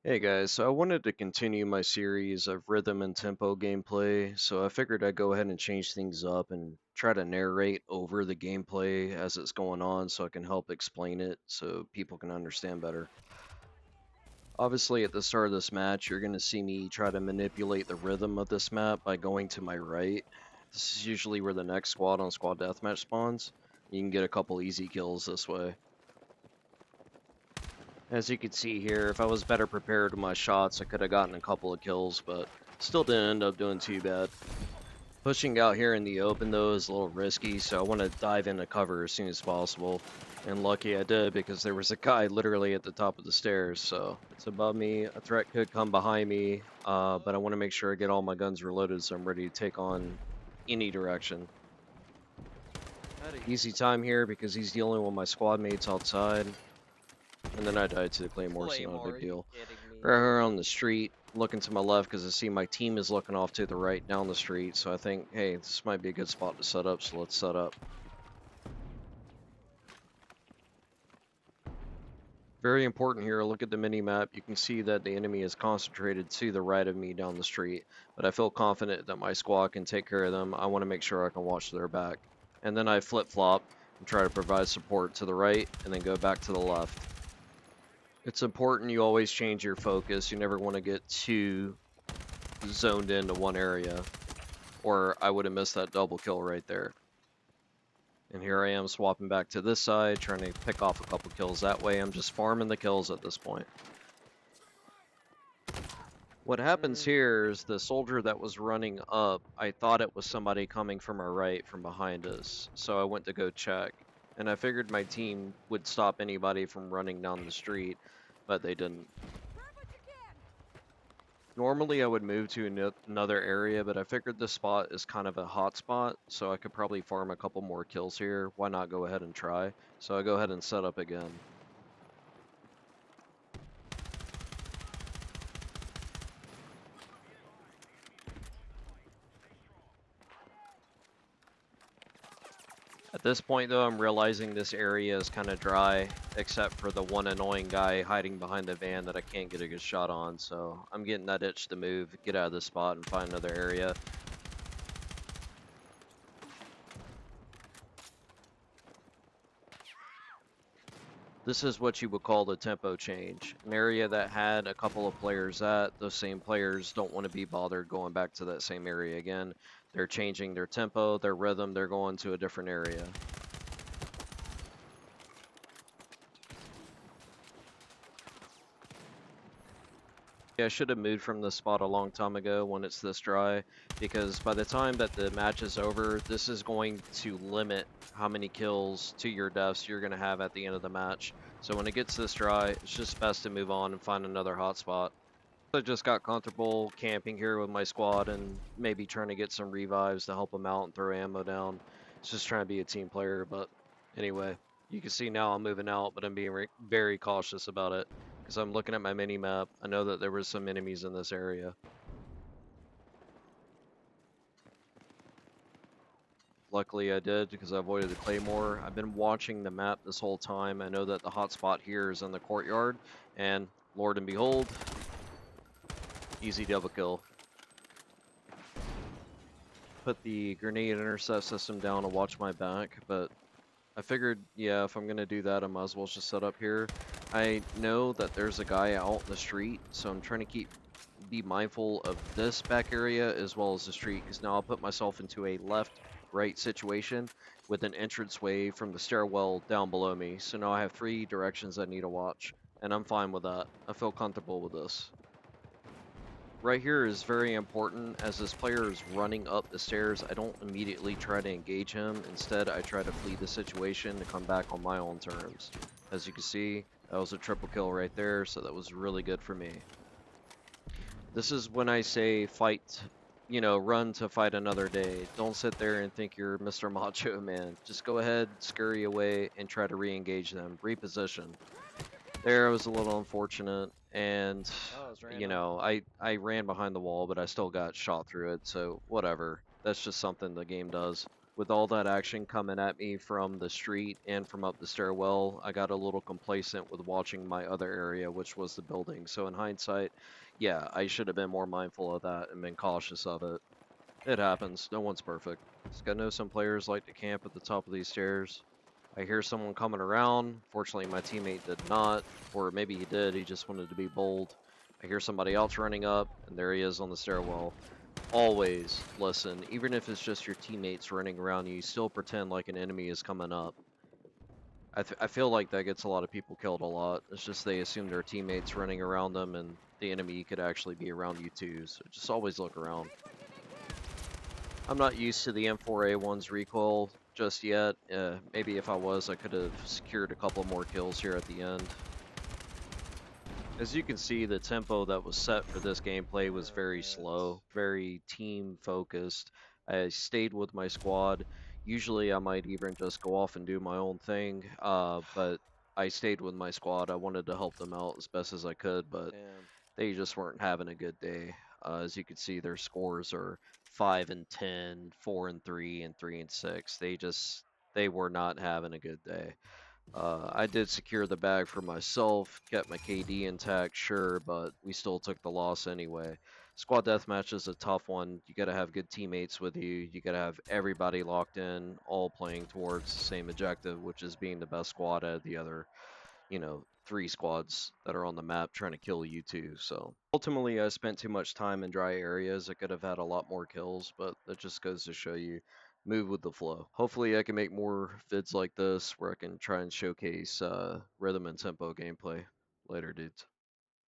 Hey guys, so I wanted to continue my series of rhythm and tempo gameplay, so I figured I'd go ahead and change things up and try to narrate over the gameplay as it's going on so I can help explain it so people can understand better. Obviously, at the start of this match, you're going to see me try to manipulate the rhythm of this map by going to my right. This is usually where the next squad on squad deathmatch spawns. You can get a couple easy kills this way. As you can see here, if I was better prepared with my shots, I could have gotten a couple of kills, but still didn't end up doing too bad. Pushing out here in the open, though, is a little risky, so I want to dive into cover as soon as possible. And lucky I did, because there was a guy literally at the top of the stairs, so it's above me. A threat could come behind me, but I want to make sure I get all my guns reloaded so I'm ready to take on any direction. I had an easy time here because he's dealing with my squad mates outside. And then I died to the Claymore, so not a big deal. Right here on the street, looking to my left because I see my team is looking off to the right down the street. So I think, hey, this might be a good spot to set up, so let's set up. Very important here, look at the mini-map. You can see that the enemy is concentrated to the right of me down the street. But I feel confident that my squad can take care of them. I want to make sure I can watch their back. And then I flip-flop and try to provide support to the right and then go back to the left. It's important you always change your focus. You never want to get too zoned into one area, or I would have missed that double kill right there. And here I am swapping back to this side, trying to pick off a couple kills that way. I'm just farming the kills at this point. What happens here is the soldier that was running up, I thought it was somebody coming from our right from behind us, so I went to go check. And I figured my team would stop anybody from running down the street, but they didn't. Normally I would move to another area, but I figured this spot is kind of a hot spot, so I could probably farm a couple more kills here. Why not go ahead and try? So I go ahead and set up again. At this point though, I'm realizing this area is kind of dry, except for the one annoying guy hiding behind the van that I can't get a good shot on, so I'm getting that itch to move, get out of this spot and find another area. This is what you would call the tempo change. An area that had a couple of players at, those same players don't want to be bothered going back to that same area again. They're changing their tempo, their rhythm, they're going to a different area. Yeah, I should have moved from this spot a long time ago when it's this dry, because by the time that the match is over, this is going to limit how many kills to your deaths you're going to have at the end of the match. So when it gets this dry, it's just best to move on and find another hot spot. I just got comfortable camping here with my squad and maybe trying to get some revives to help them out and throw ammo down. It's just trying to be a team player, but anyway, you can see now I'm moving out, but I'm being very cautious about it because I'm looking at my mini map. I know that there was some enemies in this area. Luckily I did because I avoided the claymore. I've been watching the map this whole time. I know that the hot spot here is in the courtyard, and Lord and behold, easy double kill. Put the grenade intercept system down to watch my back, but I figured, yeah, if I'm gonna do that, I might as well just set up here. I know that there's a guy out in the street, so I'm trying to be mindful of this back area as well as the street, because now I'll put myself into a left-right situation with an entranceway from the stairwell down below me. So now I have 3 directions I need to watch, and I'm fine with that. I feel comfortable with this. Right here is very important. As this player is running up the stairs, I don't immediately try to engage him. Instead, I try to flee the situation to come back on my own terms. As you can see, that was a triple kill right there, so that was really good for me. This is when I say fight, run to fight another day. Don't sit there and think you're Mr. Macho Man. Just go ahead, scurry away, and try to re-engage them. Reposition. There was a little unfortunate, and I ran behind the wall, but I still got shot through it, so whatever. That's just something the game does. with all that action coming at me from the street and from up the stairwell, I got a little complacent with watching my other area, which was the building. So in hindsight, yeah, I should have been more mindful of that and been cautious of it. It happens. No one's perfect. I know some players like to camp at the top of these stairs. I hear someone coming around. Fortunately, my teammate did not, or maybe he did. He just wanted to be bold. I hear somebody else running up, and there he is on the stairwell. Always listen, even if it's just your teammates running around you, still pretend like an enemy is coming up. I feel like that gets a lot of people killed a lot. It's just they assume their teammates running around them, and the enemy could actually be around you too. So just always look around. I'm not used to the M4A1's recoil just yet. Maybe if I was, I could have secured a couple more kills here at the end. As you can see, the tempo that was set for this gameplay was very slow, very team focused. I stayed with my squad. Usually I might even just go off and do my own thing, but I stayed with my squad. I wanted to help them out as best as I could, but they just weren't having a good day. As you can see, their scores are 5 and 10, 4 and 3, and 3 and 6. They were not having a good day. I did secure the bag for myself, kept my KD intact, sure, but we still took the loss anyway. Squad deathmatch is a tough one. You gotta have good teammates with you. You gotta have everybody locked in, all playing towards the same objective, which is being the best squad out of the other, 3 squads that are on the map trying to kill you too. So ultimately, I spent too much time in dry areas. I could have had a lot more kills, but that just goes to show you move with the flow. Hopefully, I can make more vids like this where I can try and showcase rhythm and tempo gameplay. Later, dudes.